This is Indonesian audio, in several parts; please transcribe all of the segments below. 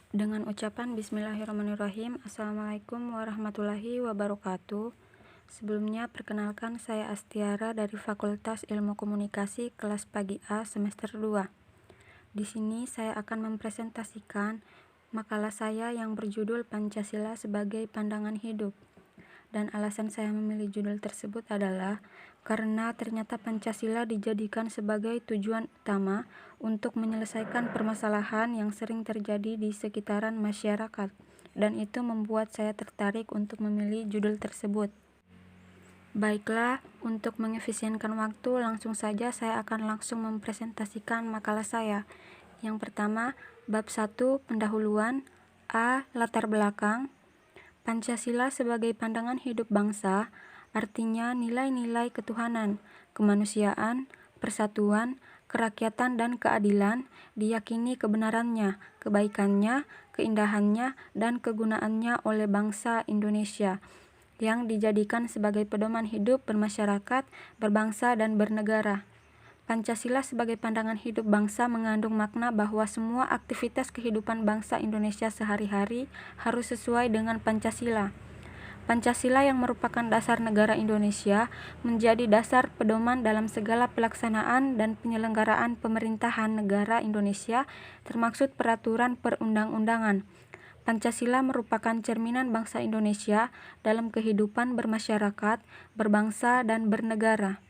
Dengan ucapan Bismillahirrahmanirrahim. Assalamualaikum warahmatullahi wabarakatuh. Sebelumnya perkenalkan, saya Astiara dari Fakultas Ilmu Komunikasi kelas pagi A semester 2. Di sini saya akan mempresentasikan makalah saya yang berjudul Pancasila sebagai Pandangan Hidup. Dan alasan saya memilih judul tersebut adalah karena ternyata Pancasila dijadikan sebagai tujuan utama untuk menyelesaikan permasalahan yang sering terjadi di sekitaran masyarakat, dan itu membuat saya tertarik untuk memilih judul tersebut. Baiklah, untuk mengefisienkan waktu, langsung saja saya akan langsung mempresentasikan makalah saya. Yang pertama, bab 1, pendahuluan. A. Latar belakang. Pancasila sebagai pandangan hidup bangsa, artinya nilai-nilai ketuhanan, kemanusiaan, persatuan, kerakyatan, dan keadilan, diyakini kebenarannya, kebaikannya, keindahannya, dan kegunaannya oleh bangsa Indonesia, yang dijadikan sebagai pedoman hidup bermasyarakat, berbangsa, dan bernegara. Pancasila sebagai pandangan hidup bangsa mengandung makna bahwa semua aktivitas kehidupan bangsa Indonesia sehari-hari harus sesuai dengan Pancasila. Pancasila yang merupakan dasar negara Indonesia menjadi dasar pedoman dalam segala pelaksanaan dan penyelenggaraan pemerintahan negara Indonesia, termaksud peraturan perundang-undangan. Pancasila merupakan cerminan bangsa Indonesia dalam kehidupan bermasyarakat, berbangsa, dan bernegara.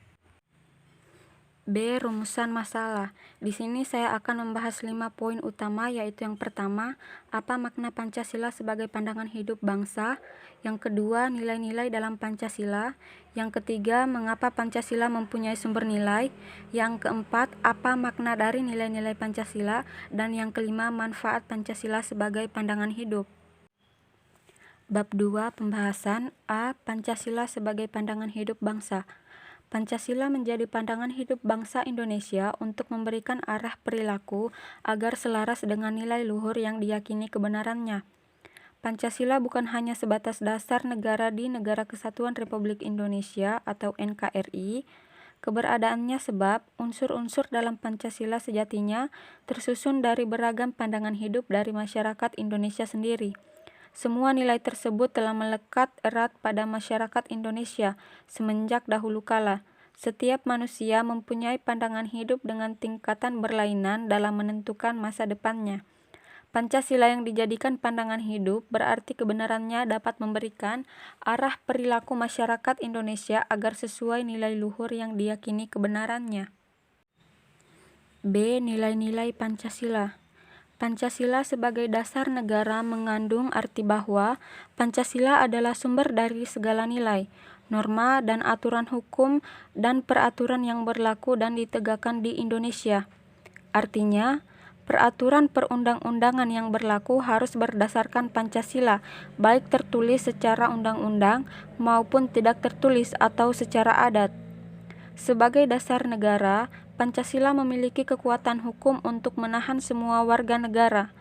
B. Rumusan masalah. Di sini saya akan membahas 5 poin utama, yaitu yang pertama, apa makna Pancasila sebagai pandangan hidup bangsa. Yang kedua, nilai-nilai dalam Pancasila. Yang ketiga, mengapa Pancasila mempunyai sumber nilai. Yang keempat, apa makna dari nilai-nilai Pancasila. Dan yang kelima, manfaat Pancasila sebagai pandangan hidup. Bab 2, pembahasan. A. Pancasila sebagai pandangan hidup bangsa. Pancasila menjadi pandangan hidup bangsa Indonesia untuk memberikan arah perilaku agar selaras dengan nilai luhur yang diyakini kebenarannya. Pancasila bukan hanya sebatas dasar negara di Negara Kesatuan Republik Indonesia atau NKRI, keberadaannya sebab unsur-unsur dalam Pancasila sejatinya tersusun dari beragam pandangan hidup dari masyarakat Indonesia sendiri. Semua nilai tersebut telah melekat erat pada masyarakat Indonesia semenjak dahulu kala. Setiap manusia mempunyai pandangan hidup dengan tingkatan berlainan dalam menentukan masa depannya. Pancasila yang dijadikan pandangan hidup berarti kebenarannya dapat memberikan arah perilaku masyarakat Indonesia agar sesuai nilai luhur yang diyakini kebenarannya. B. Nilai-nilai Pancasila. Pancasila sebagai dasar negara mengandung arti bahwa Pancasila adalah sumber dari segala nilai, norma, dan aturan hukum dan peraturan yang berlaku dan ditegakkan di Indonesia. Artinya, peraturan perundang-undangan yang berlaku harus berdasarkan Pancasila, baik tertulis secara undang-undang maupun tidak tertulis atau secara adat. Sebagai dasar negara, Pancasila memiliki kekuatan hukum untuk menahan semua warga negara.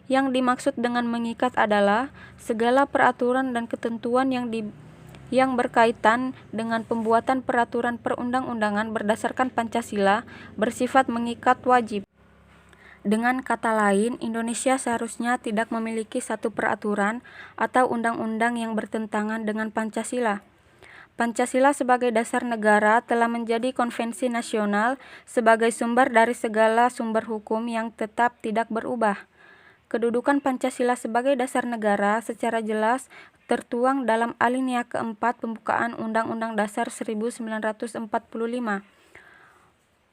Yang dimaksud dengan mengikat adalah segala peraturan dan ketentuan yang berkaitan dengan pembuatan peraturan perundang-undangan berdasarkan Pancasila bersifat mengikat wajib. Dengan kata lain, Indonesia seharusnya tidak memiliki satu peraturan atau undang-undang yang bertentangan dengan Pancasila. Pancasila sebagai dasar negara telah menjadi konvensi nasional sebagai sumber dari segala sumber hukum yang tetap tidak berubah. Kedudukan Pancasila sebagai dasar negara secara jelas tertuang dalam alinea keempat pembukaan Undang-Undang Dasar 1945.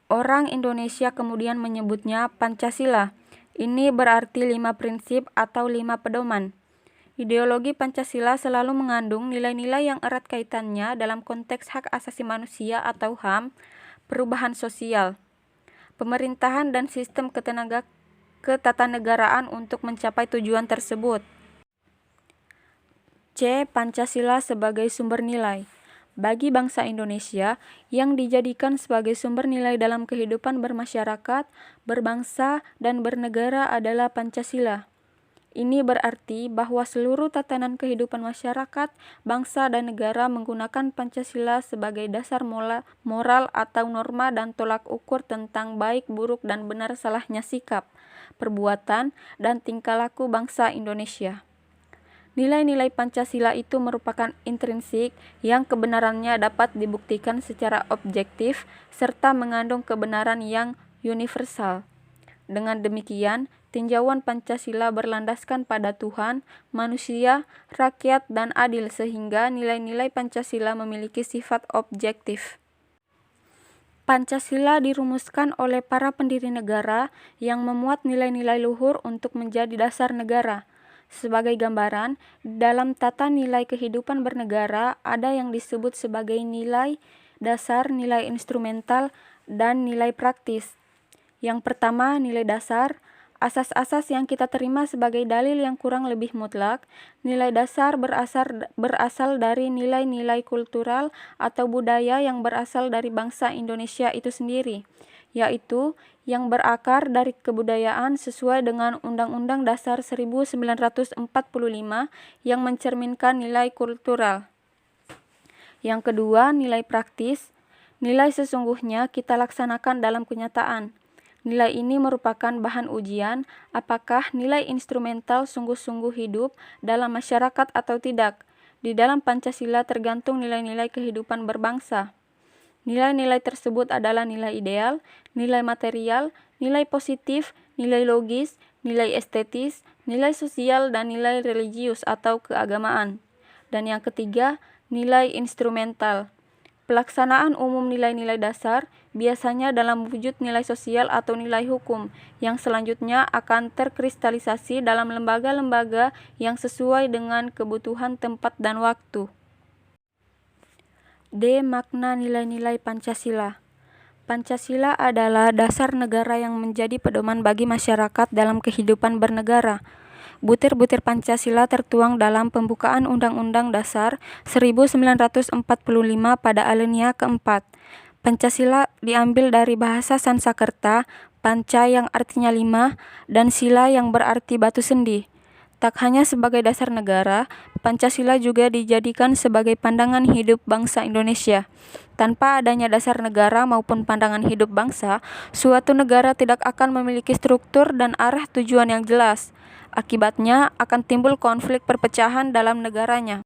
Orang Indonesia kemudian menyebutnya Pancasila. Ini berarti 5 prinsip atau 5 pedoman. Ideologi Pancasila selalu mengandung nilai-nilai yang erat kaitannya dalam konteks hak asasi manusia atau HAM, perubahan sosial, pemerintahan, dan sistem ketatanegaraan untuk mencapai tujuan tersebut. C. Pancasila sebagai sumber nilai. Bagi bangsa Indonesia, yang dijadikan sebagai sumber nilai dalam kehidupan bermasyarakat, berbangsa, dan bernegara adalah Pancasila. Ini berarti bahwa seluruh tatanan kehidupan masyarakat, bangsa, dan negara menggunakan Pancasila sebagai dasar moral atau norma dan tolak ukur tentang baik, buruk, dan benar salahnya sikap, perbuatan, dan tingkah laku bangsa Indonesia. Nilai-nilai Pancasila itu merupakan intrinsik yang kebenarannya dapat dibuktikan secara objektif serta mengandung kebenaran yang universal. Dengan demikian, tinjauan Pancasila berlandaskan pada Tuhan, manusia, rakyat, dan adil sehingga nilai-nilai Pancasila memiliki sifat objektif. Pancasila dirumuskan oleh para pendiri negara yang memuat nilai-nilai luhur untuk menjadi dasar negara. Sebagai gambaran, dalam tata nilai kehidupan bernegara ada yang disebut sebagai nilai dasar, nilai instrumental, dan nilai praktis. Yang pertama, nilai dasar, asas-asas yang kita terima sebagai dalil yang kurang lebih mutlak. Nilai dasar berasal dari nilai-nilai kultural atau budaya yang berasal dari bangsa Indonesia itu sendiri, yaitu yang berakar dari kebudayaan sesuai dengan Undang-Undang Dasar 1945 yang mencerminkan nilai kultural. Yang kedua, nilai praktis. Nilai sesungguhnya kita laksanakan dalam kenyataan. Nilai ini merupakan bahan ujian apakah nilai instrumental sungguh-sungguh hidup dalam masyarakat atau tidak. Di dalam Pancasila tergantung nilai-nilai kehidupan berbangsa. Nilai-nilai tersebut adalah nilai ideal, nilai material, nilai positif, nilai logis, nilai estetis, nilai sosial, dan nilai religius atau keagamaan. Dan yang ketiga, nilai instrumental. Pelaksanaan umum nilai-nilai dasar biasanya dalam wujud nilai sosial atau nilai hukum, yang selanjutnya akan terkristalisasi dalam lembaga-lembaga yang sesuai dengan kebutuhan tempat dan waktu. D. Makna nilai-nilai Pancasila. Pancasila adalah dasar negara yang menjadi pedoman bagi masyarakat dalam kehidupan bernegara. Butir-butir Pancasila tertuang dalam pembukaan Undang-Undang Dasar 1945 pada alinea keempat. Pancasila diambil dari bahasa Sanskerta, panca yang artinya 5, dan sila yang berarti batu sendi. Tak hanya sebagai dasar negara, Pancasila juga dijadikan sebagai pandangan hidup bangsa Indonesia. Tanpa adanya dasar negara maupun pandangan hidup bangsa, suatu negara tidak akan memiliki struktur dan arah tujuan yang jelas. Akibatnya akan timbul konflik perpecahan dalam negaranya.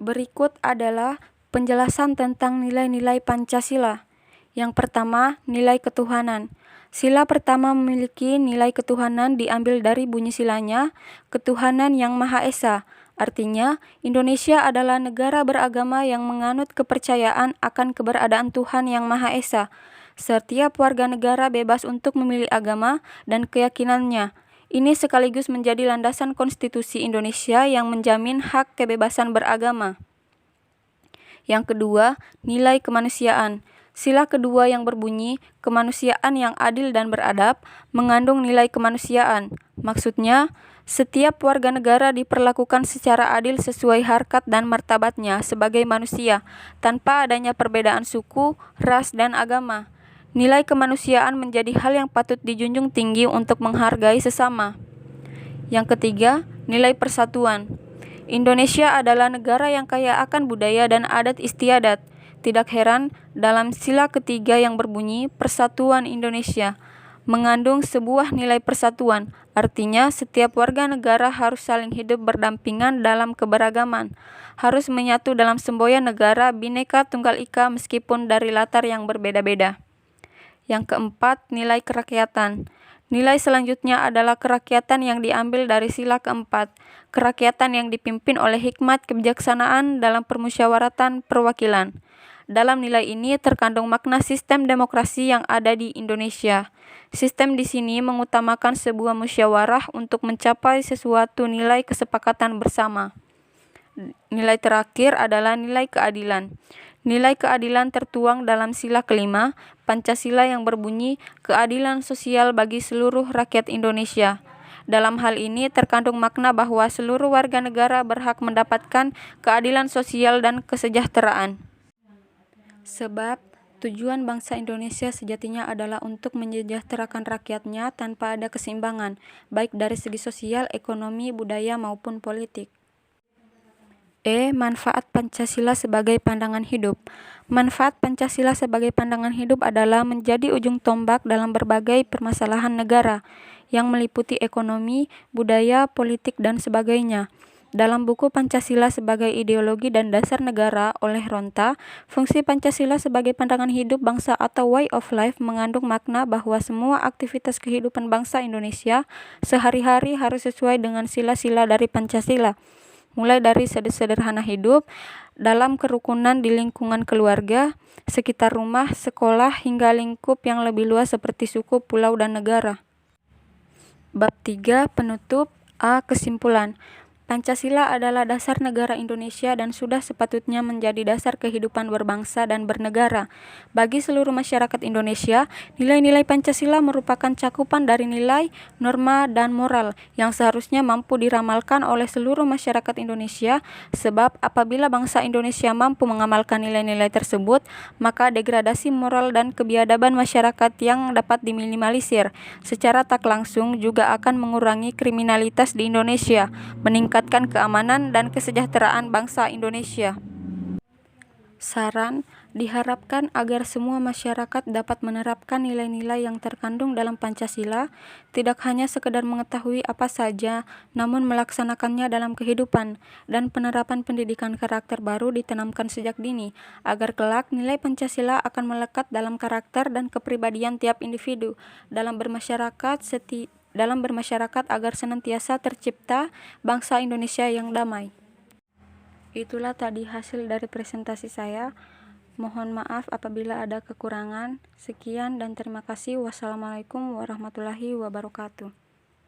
Berikut adalah penjelasan tentang nilai-nilai Pancasila. Yang pertama, nilai ketuhanan. Sila pertama memiliki nilai ketuhanan diambil dari bunyi silanya, ketuhanan yang Maha Esa. Artinya, Indonesia adalah negara beragama yang menganut kepercayaan akan keberadaan Tuhan yang Maha Esa. Setiap warga negara bebas untuk memilih agama dan keyakinannya. Ini sekaligus menjadi landasan konstitusi Indonesia yang menjamin hak kebebasan beragama. Yang kedua, nilai kemanusiaan. Sila kedua yang berbunyi, kemanusiaan yang adil dan beradab, mengandung nilai kemanusiaan. Maksudnya, setiap warga negara diperlakukan secara adil sesuai harkat dan martabatnya sebagai manusia, tanpa adanya perbedaan suku, ras, dan agama. Nilai kemanusiaan menjadi hal yang patut dijunjung tinggi untuk menghargai sesama. Yang ketiga, nilai persatuan. Indonesia adalah negara yang kaya akan budaya dan adat istiadat. Tidak heran, dalam sila ketiga yang berbunyi Persatuan Indonesia mengandung sebuah nilai persatuan. Artinya, setiap warga negara harus saling hidup berdampingan dalam keberagaman, harus menyatu dalam semboyan negara Bhinneka Tunggal Ika meskipun dari latar yang berbeda-beda. Yang keempat, nilai kerakyatan. Nilai selanjutnya adalah kerakyatan yang diambil dari sila keempat, kerakyatan yang dipimpin oleh hikmat kebijaksanaan dalam permusyawaratan perwakilan. Dalam nilai ini terkandung makna sistem demokrasi yang ada di Indonesia. Sistem di sini mengutamakan sebuah musyawarah untuk mencapai sesuatu nilai kesepakatan bersama. Nilai terakhir adalah nilai keadilan. Nilai keadilan tertuang dalam sila kelima, Pancasila yang berbunyi keadilan sosial bagi seluruh rakyat Indonesia. Dalam hal ini terkandung makna bahwa seluruh warga negara berhak mendapatkan keadilan sosial dan kesejahteraan. Sebab tujuan bangsa Indonesia sejatinya adalah untuk menyejahterakan rakyatnya tanpa ada keseimbangan, baik dari segi sosial, ekonomi, budaya, maupun politik. Manfaat Pancasila sebagai pandangan hidup. Manfaat Pancasila sebagai pandangan hidup adalah menjadi ujung tombak dalam berbagai permasalahan negara. yang meliputi ekonomi, budaya, politik, dan sebagainya. Dalam buku Pancasila sebagai Ideologi dan Dasar Negara oleh Ronta, fungsi Pancasila sebagai pandangan hidup bangsa atau way of life mengandung makna bahwa semua aktivitas kehidupan bangsa Indonesia sehari-hari harus sesuai dengan sila-sila dari Pancasila, mulai dari sederhana hidup dalam kerukunan di lingkungan keluarga, sekitar rumah, sekolah, hingga lingkup yang lebih luas seperti suku, pulau, dan negara. Bab 3 Penutup. A. Kesimpulan. Pancasila adalah dasar negara Indonesia dan sudah sepatutnya menjadi dasar kehidupan berbangsa dan bernegara. Bagi seluruh masyarakat Indonesia, nilai-nilai Pancasila merupakan cakupan dari nilai, norma, dan moral yang seharusnya mampu diramalkan oleh seluruh masyarakat Indonesia, sebab apabila bangsa Indonesia mampu mengamalkan nilai-nilai tersebut, maka degradasi moral dan kebiadaban masyarakat yang dapat diminimalisir secara tak langsung juga akan mengurangi kriminalitas di Indonesia, meningkatkan keamanan dan kesejahteraan bangsa Indonesia. Saran, diharapkan agar semua masyarakat dapat menerapkan nilai-nilai yang terkandung dalam Pancasila, tidak hanya sekedar mengetahui apa saja, namun melaksanakannya dalam kehidupan, dan penerapan pendidikan karakter baru ditanamkan sejak dini, agar kelak nilai Pancasila akan melekat dalam karakter dan kepribadian tiap individu dalam bermasyarakat agar senantiasa tercipta bangsa Indonesia yang damai. Itulah tadi hasil dari presentasi saya. Mohon maaf apabila ada kekurangan. Sekian dan terima kasih. Wassalamualaikum warahmatullahi wabarakatuh.